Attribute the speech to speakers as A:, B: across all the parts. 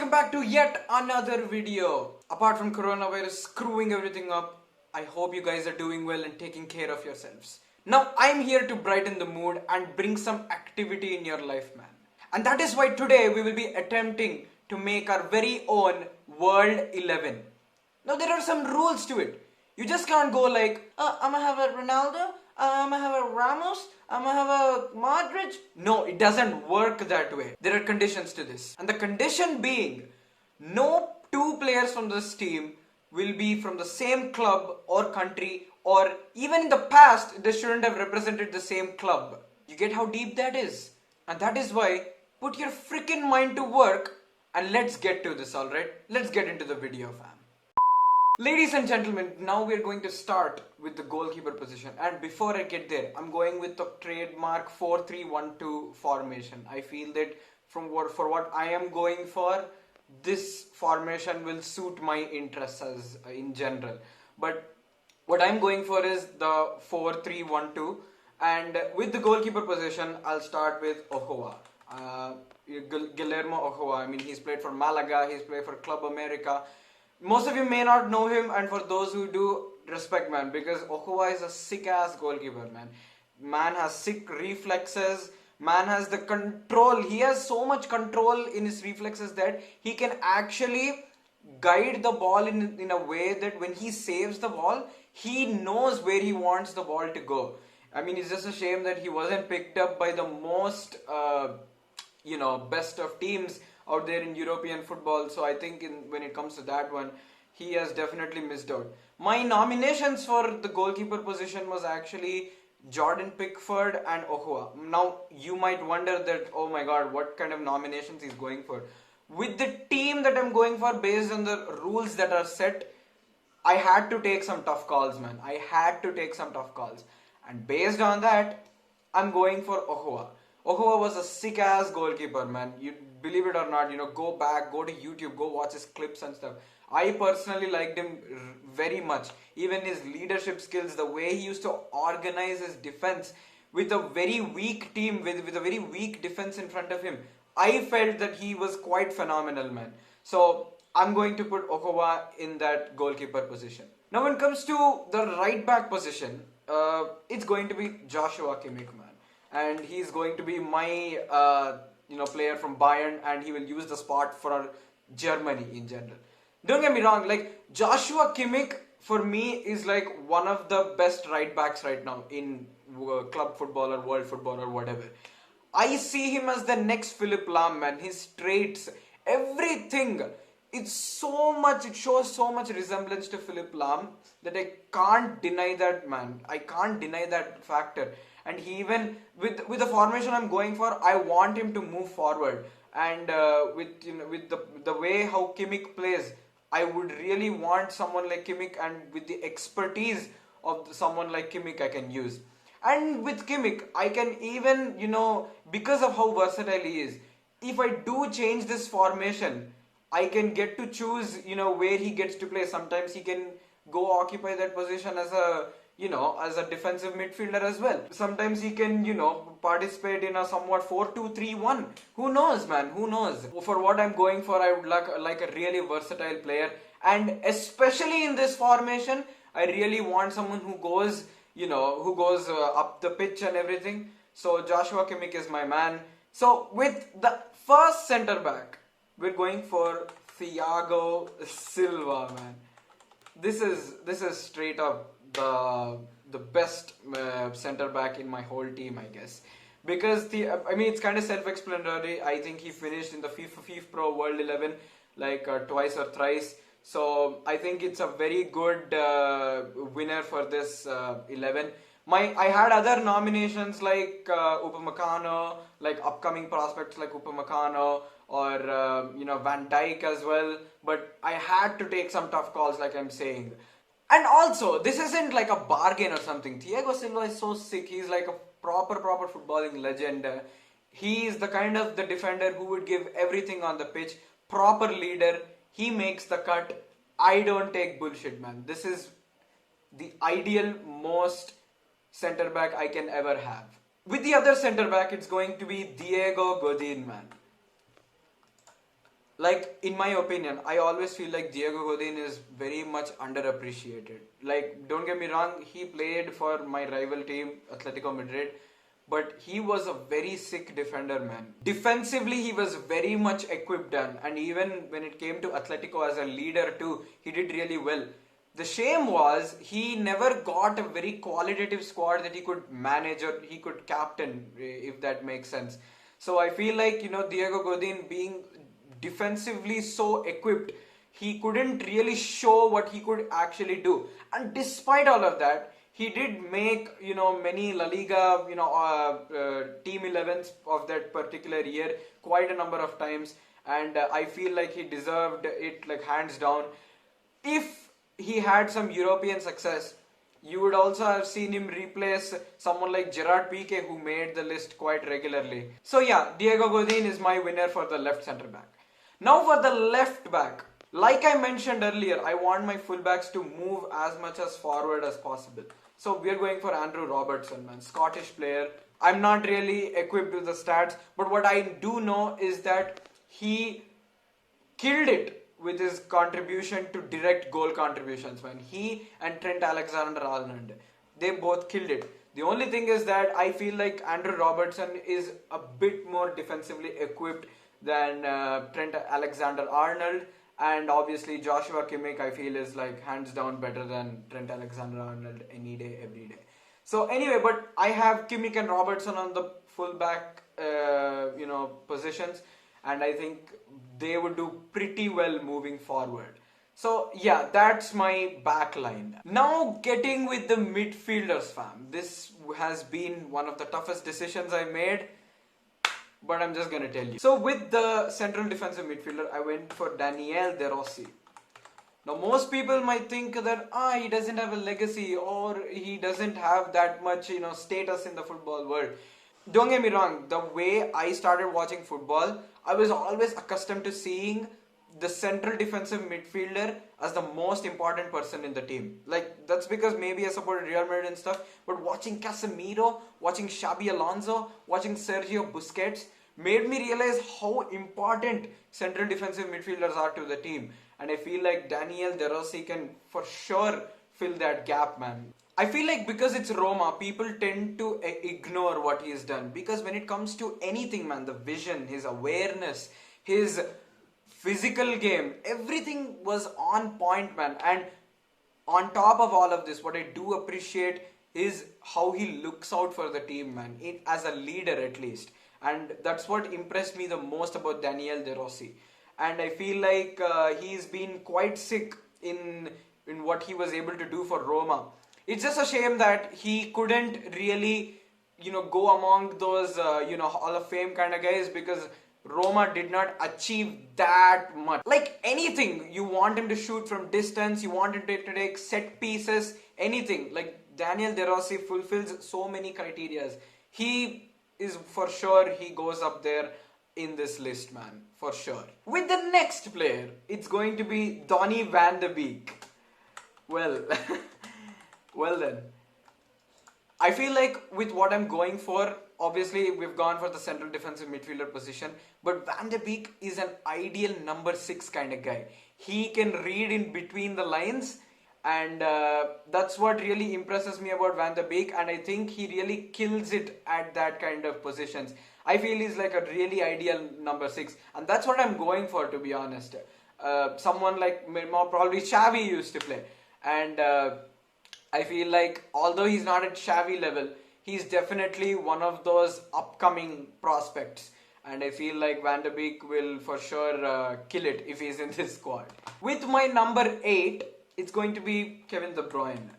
A: welcome back to yet another video. Apart from coronavirus screwing everything up, I hope you guys are doing well and taking care of yourselves. Now I'm here to brighten the mood and bring some activity in your life, man. And that is why today we will be attempting to make our very own World 11. Now there are some rules to it. You just can't go like, I'm gonna have a Ronaldo, I'm gonna have a Ramos, I'm gonna have a Modric. No, it doesn't work that way. There are conditions to this. And the condition being, no two players from this team will be from the same club or country, or even in the past, they shouldn't have represented the same club. You get how deep that is? And that is why, put your freaking mind to work and let's get to this, alright? Let's get into the video, fam. Ladies and gentlemen, now we are going to start with the goalkeeper position. And before I get there, I'm going with the trademark 4-3-1-2 formation. I feel that for what I am going for, this formation will suit my interests as in general. But what I'm going for is the 4-3-1-2. And with the goalkeeper position, I'll start with Ochoa. Guillermo Ochoa. I mean, he's played for Malaga, he's played for Club America. Most of you may not know him, and for those who do, respect, man, because Ochoa is a sick-ass goalkeeper, man. Man has sick reflexes, man has the control. He has so much control in his reflexes that he can actually guide the ball in a way that when he saves the ball, he knows where he wants the ball to go. I mean, it's just a shame that he wasn't picked up by the most, best of teams out there in European football. So I think when it comes to that one, he has definitely missed out. My nominations for the goalkeeper position was actually Jordan Pickford and Ochoa. Now you might wonder that, oh my god, what kind of nominations he's going for. With the team that I'm going for, based on the rules that are set, I had to take some tough calls, man. I had to take some tough calls. And based on that, I'm going for Ochoa. Ochoa was a sick-ass goalkeeper, man. You believe it or not, go back, go to YouTube, go watch his clips and stuff. I personally liked him very much. Even his leadership skills, the way he used to organize his defense with a very weak team, with a very weak defense in front of him. I felt that he was quite phenomenal, man. So I'm going to put Ochoa in that goalkeeper position. Now when it comes to the right back position, it's going to be Joshua Kimmich, man. And he's going to be my player from Bayern, and he will use the spot for Germany in general. Don't get me wrong, like Joshua Kimmich for me is like one of the best right backs right now in club football or world football or whatever. I see him as the next Philipp Lahm, man. His traits, everything, it shows so much resemblance to Philipp Lahm that I can't deny that, man. I can't deny that factor. And he even with the formation I'm going for, I want him to move forward. And with the way how Kimmich plays, I would really want someone like Kimmich, and with the expertise of someone like Kimmich I can use. And with Kimmich, I can even, because of how versatile he is, if I do change this formation, I can get to choose, where he gets to play. Sometimes he can go occupy that position as a defensive midfielder as well. Sometimes he can, participate in a somewhat 4-2-3-1. Who knows, man? Who knows? For what I'm going for, I would like a really versatile player. And especially in this formation, I really want someone who goes, up the pitch and everything. So Joshua Kimmich is my man. So with the first centre back, we're going for Thiago Silva, man. This is straight up the best centre back in my whole team, I guess, because it's kind of self-explanatory. I think he finished in the FIFA Pro World 11 like twice or thrice. So I think it's a very good winner for this 11. I had other nominations like Upamecano, like upcoming prospects like Upamecano or Van Dijk as well. But I had to take some tough calls, like I'm saying. And also, this isn't like a bargain or something. Thiago Silva is so sick. He's like a proper footballing legend. He is the kind of the defender who would give everything on the pitch. Proper leader. He makes the cut. I don't take bullshit, man. This is the ideal most centre back I can ever have. With the other centre back, it's going to be Diego Godin, man. Like, in my opinion, I always feel like Diego Godin is very much underappreciated. Like, don't get me wrong, he played for my rival team, Atletico Madrid, but he was a very sick defender, man. Defensively, he was very much equipped, and even when it came to Atletico as a leader too, he did really well. The shame was he never got a very qualitative squad that he could manage or he could captain, if that makes sense. So I feel like, Diego Godin being defensively so equipped, he couldn't really show what he could actually do. And despite all of that, he did make, many La Liga, team 11s of that particular year quite a number of times. And I feel like he deserved it, like, hands down. If he had some European success, you would also have seen him replace someone like Gerard Piqué, who made the list quite regularly. So yeah, Diego Godin is my winner for the left centre back. Now for the left back. Like I mentioned earlier, I want my fullbacks to move as much as forward as possible. So we are going for Andrew Robertson, man. Scottish player. I'm not really equipped with the stats, but what I do know is that he killed it with his contribution to direct goal contributions, man. He and Trent Alexander-Arnold, they both killed it. The only thing is that I feel like Andrew Robertson is a bit more defensively equipped than Trent Alexander-Arnold, and obviously Joshua Kimmich I feel is like hands down better than Trent Alexander-Arnold any day, every day. So anyway, but I have Kimmich and Robertson on the fullback, positions, and I think they would do pretty well moving forward. So yeah, that's my back line. Now getting with the midfielders, fam. This has been one of the toughest decisions I made, but I'm just gonna tell you. So with the central defensive midfielder, I went for Daniel De Rossi. Now most people might think that he doesn't have a legacy or he doesn't have that much status in the football world. Don't get me wrong, the way I started watching football, I was always accustomed to seeing the central defensive midfielder as the most important person in the team. Like, that's because maybe I supported Real Madrid and stuff, but watching Casemiro, watching Xabi Alonso, watching Sergio Busquets made me realize how important central defensive midfielders are to the team. And I feel like Daniel De Rossi can for sure fill that gap, man. I feel like because it's Roma, people tend to ignore what he has done. Because when it comes to anything, man, the vision, his awareness, his physical game, everything was on point, man. And on top of all of this, what I do appreciate is how he looks out for the team, man. As a leader, at least. And that's what impressed me the most about Daniel De Rossi. And I feel like he's been quite sick in what he was able to do for Roma. It's just a shame that he couldn't really, go among those, Hall of Fame kind of guys, because Roma did not achieve that much. Like anything, you want him to shoot from distance, you want him to take set pieces, anything. Like Daniel De Rossi fulfills so many criteria. He is for sure, he goes up there in this list, man, for sure. With the next player, it's going to be Donny van de Beek. Well, well then. I feel like with what I'm going for, obviously we've gone for the central defensive midfielder position, but Van de Beek is an ideal number 6 kind of guy. He can read in between the lines, and that's what really impresses me about Van de Beek, and I think he really kills it at that kind of positions. I feel he's like a really ideal number 6, and that's what I'm going for, to be honest. Someone like more probably Xavi used to play, and I feel like although he's not at Xavi level, he's definitely one of those upcoming prospects, and I feel like Van de Beek will for sure kill it if he's in this squad. With my number 8, it's going to be Kevin De Bruyne.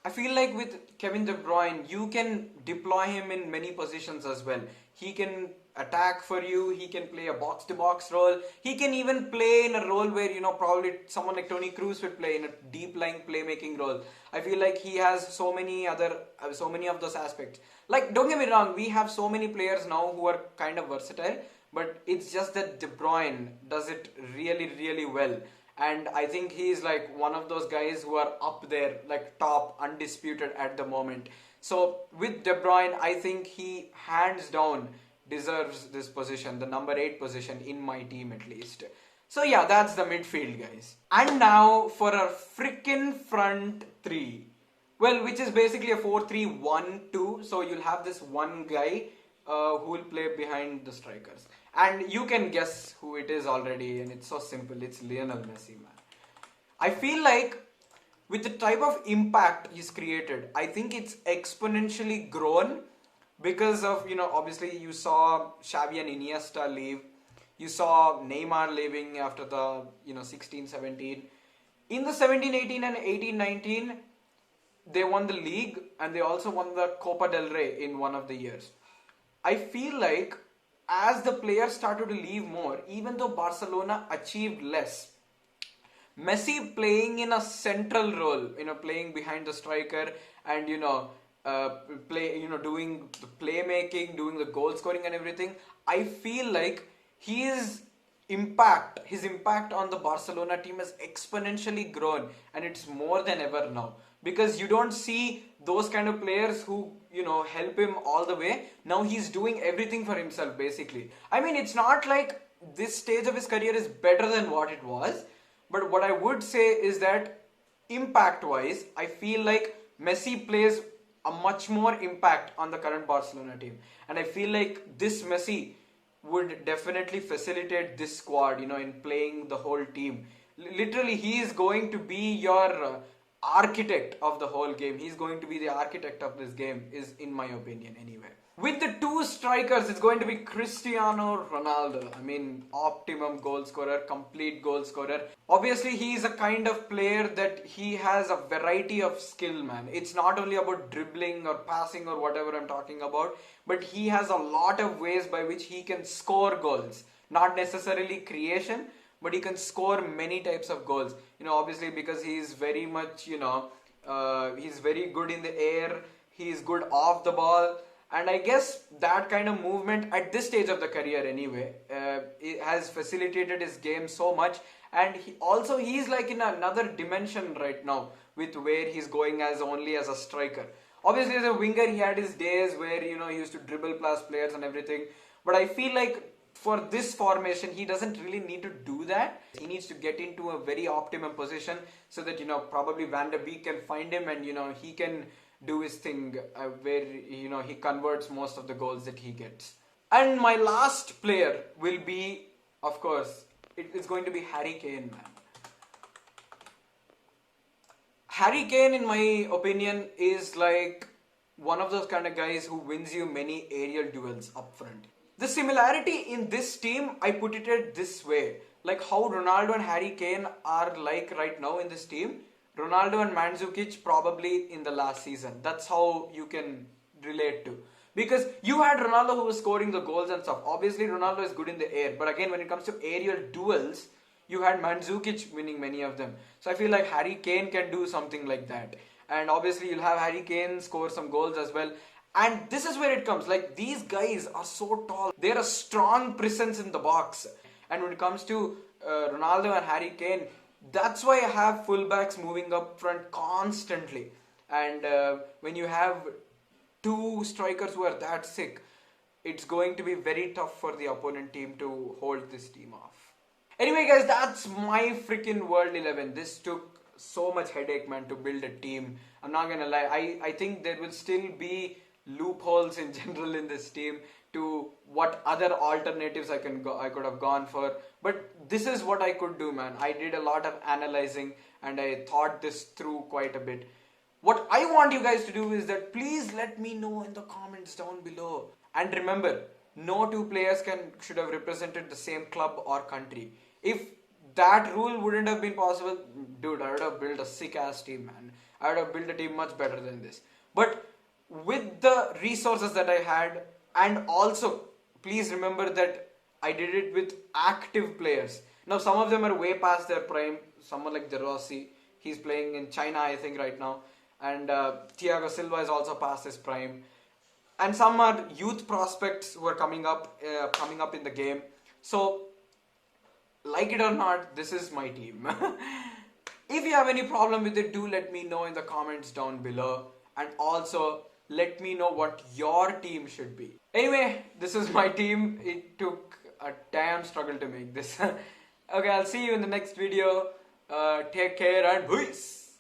A: I feel like with Kevin De Bruyne, you can deploy him in many positions as well. He can attack for you, he can play a box-to-box role, he can even play in a role where, probably someone like Toni Kroos would play in a deep-lying playmaking role. I feel like he has so many of those aspects. Like, don't get me wrong, we have so many players now who are kind of versatile, but it's just that De Bruyne does it really, really well. And I think he's like one of those guys who are up there, like top, undisputed at the moment. So with De Bruyne, I think he hands down deserves this position, the number 8 position in my team at least. So yeah, that's the midfield, guys. And now for our freaking front three. Well, which is basically a 4-3-1-2. So you'll have this one guy who will play behind the strikers. And you can guess who it is already, and it's so simple. It's Lionel Messi, man. I feel like with the type of impact he's created, I think it's exponentially grown because of, obviously you saw Xavi and Iniesta leave. You saw Neymar leaving after the, 16-17. In the 17-18 and 18-19, they won the league and they also won the Copa del Rey in one of the years. I feel like as the players started to leave more, even though Barcelona achieved less, Messi playing in a central role, playing behind the striker and, doing the playmaking, doing the goal scoring and everything, I feel like his impact on the Barcelona team has exponentially grown, and it's more than ever now. Because you don't see those kind of players who, help him all the way. Now he's doing everything for himself, basically. I mean, it's not like this stage of his career is better than what it was. But what I would say is that impact-wise, I feel like Messi plays a much more impact on the current Barcelona team. And I feel like this Messi would definitely facilitate this squad, in playing the whole team. Literally, he is going to be your architect of the whole game. He's going to be the architect of this game, is in my opinion anyway. With the two strikers, it's going to be Cristiano Ronaldo. I mean, optimum goal scorer, complete goal scorer. Obviously, he is a kind of player that he has a variety of skill, man. It's not only about dribbling or passing or whatever I'm talking about, but he has a lot of ways by which he can score goals. Not necessarily creation, but he can score many types of goals. Obviously because he is very much, he's very good in the air. He is good off the ball. And I guess that kind of movement at this stage of the career anyway, it has facilitated his game so much. And he's like in another dimension right now with where he's going as only as a striker. Obviously as a winger, he had his days where, he used to dribble past players and everything. But I feel like for this formation, he doesn't really need to do that. He needs to get into a very optimum position so that, probably Van der Beek can find him and, he can do his thing where, he converts most of the goals that he gets. And my last player will be, of course, it's going to be Harry Kane, man. Harry Kane, in my opinion, is like one of those kind of guys who wins you many aerial duels up front. The similarity in this team, I put it this way. Like how Ronaldo and Harry Kane are like right now in this team. Ronaldo and Mandzukic probably in the last season. That's how you can relate to. Because you had Ronaldo who was scoring the goals and stuff. Obviously Ronaldo is good in the air. But again, when it comes to aerial duels, you had Mandzukic winning many of them. So I feel like Harry Kane can do something like that. And obviously you'll have Harry Kane score some goals as well. And this is where it comes. Like, these guys are so tall. They're a strong presence in the box. And when it comes to Ronaldo and Harry Kane, that's why I have fullbacks moving up front constantly. And when you have two strikers who are that sick, it's going to be very tough for the opponent team to hold this team off. Anyway, guys, that's my freaking World 11. This took so much headache, man, to build a team. I'm not gonna lie. I think there will still be loopholes in general in this team to what other alternatives I could have gone for, but this is what I could do, man. I did a lot of analyzing and I thought this through quite a bit. What I want you guys to do is that please let me know in the comments down below. And remember, no two players should have represented the same club or country. If that rule wouldn't have been possible, dude, I would have built a sick ass team, man. I would have built a team much better than this. But with the resources that I had, and also please remember that I did it with active players. Now some of them are way past their prime. Someone like De Rossi, he's playing in China I think right now, and Thiago Silva is also past his prime, and some are youth prospects who are coming up in the game. So like it or not, this is my team. If you have any problem with it, do let me know in the comments down below, and also let me know what your team should be. Anyway, this is my team. It took a damn struggle to make this. Okay, I'll see you in the next video. Take care and peace.